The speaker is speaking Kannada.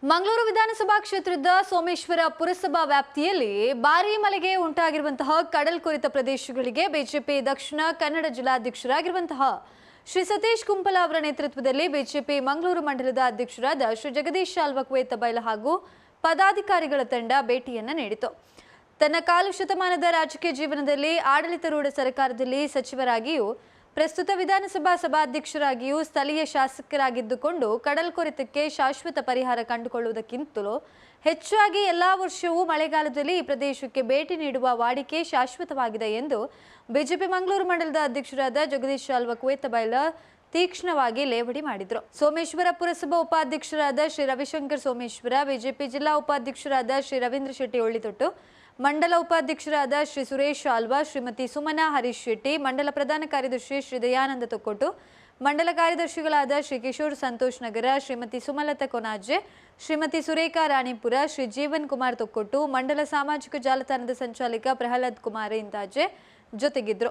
ಮಂಗಳೂರು ವಿಧಾನಸಭಾ ಕ್ಷೇತ್ರದ ಸೋಮೇಶ್ವರ ಪುರಸಭಾ ವ್ಯಾಪ್ತಿಯಲ್ಲಿ ಭಾರೀ ಮಳೆಗೆ ಉಂಟಾಗಿರುವಂತಹ ಕಡಲ್ಕೊರೆತ ಪ್ರದೇಶಗಳಿಗೆ ಬಿಜೆಪಿ ದಕ್ಷಿಣ ಕನ್ನಡ ಜಿಲ್ಲಾಧ್ಯಕ್ಷರಾಗಿರುವಂತಹ ಶ್ರೀ ಸತೀಶ್ ಕುಂಪಲ ಅವರ ನೇತೃತ್ವದಲ್ಲಿ ಬಿಜೆಪಿ ಮಂಗಳೂರು ಮಂಡಲದ ಅಧ್ಯಕ್ಷರಾದ ಶ್ರೀ ಜಗದೀಶ್ ಶಾಲ್ವಕುವೇತ ಬೈಲ ಹಾಗೂ ಪದಾಧಿಕಾರಿಗಳ ತಂಡ ಭೇಟಿಯನ್ನ ನೀಡಿತು. ತನ್ನ ಕಾಲು ಶತಮಾನದ ರಾಜಕೀಯ ಜೀವನದಲ್ಲಿ ಆಡಳಿತಾರೂಢ ಸರ್ಕಾರದಲ್ಲಿ ಸಚಿವರಾಗಿಯೂ ಪ್ರಸ್ತುತ ವಿಧಾನಸಭಾ ಸಭಾಧ್ಯಕ್ಷರಾಗಿಯೂ ಸ್ಥಳೀಯ ಶಾಸಕರಾಗಿದ್ದುಕೊಂಡು ಕಡಲ್ಕೊರೆತಕ್ಕೆ ಶಾಶ್ವತ ಪರಿಹಾರ ಕಂಡುಕೊಳ್ಳುವುದಕ್ಕಿಂತಲೂ ಹೆಚ್ಚಾಗಿ ಎಲ್ಲಾ ವರ್ಷವೂ ಮಳೆಗಾಲದಲ್ಲಿ ಈ ಪ್ರದೇಶಕ್ಕೆ ಭೇಟಿ ನೀಡುವ ವಾಡಿಕೆ ಶಾಶ್ವತವಾಗಿದೆ ಎಂದು ಬಿಜೆಪಿ ಮಂಗಳೂರು ಮಂಡಲದ ಅಧ್ಯಕ್ಷರಾದ ಜಗದೀಶ್ ಶಾಲ್ವಕುವೇತ ಬೈಲ ತೀಕ್ಷ್ಣವಾಗಿ ಲೇವಡಿ ಮಾಡಿದರು. ಸೋಮೇಶ್ವರ ಪುರಸಭಾ ಉಪಾಧ್ಯಕ್ಷರಾದ ಶ್ರೀ ರವಿಶಂಕರ್ ಸೋಮೇಶ್ವರ, ಬಿಜೆಪಿ ಜಿಲ್ಲಾ ಉಪಾಧ್ಯಕ್ಷರಾದ ಶ್ರೀ ರವೀಂದ್ರ ಶೆಟ್ಟಿ ಒಳ್ಳಿತೊಟ್ಟು, ಮಂಡಲ ಉಪಾಧ್ಯಕ್ಷರಾದ ಶ್ರೀ ಸುರೇಶ್ ಆಲ್ವಾ, ಶ್ರೀಮತಿ ಸುಮನಾ ಹರೀಶ್ ಶೆಟ್ಟಿ, ಮಂಡಲ ಪ್ರಧಾನ ಕಾರ್ಯದರ್ಶಿ ಶ್ರೀ ದಯಾನಂದ ತೊಕ್ಕೊಟ್ಟು, ಮಂಡಲ ಕಾರ್ಯದರ್ಶಿಗಳಾದ ಶ್ರೀ ಕಿಶೋರ್ ಸಂತೋಷ್ ನಗರ, ಶ್ರೀಮತಿ ಸುಮಲತಾ ಕೊನಾಜೆ, ಶ್ರೀಮತಿ ಸುರೇಖಾ ರಾಣಿಪುರ, ಶ್ರೀ ಜೀವನ್ ಕುಮಾರ್ ತೊಕ್ಕೊಟ್ಟು, ಮಂಡಲ ಸಾಮಾಜಿಕ ಜಾಲತಾಣದ ಸಂಚಾಲಕ ಪ್ರಹ್ಲಾದ್ ಕುಮಾರ್ ಇಂತಾಜೆ ಜೊತೆಗಿದ್ರು.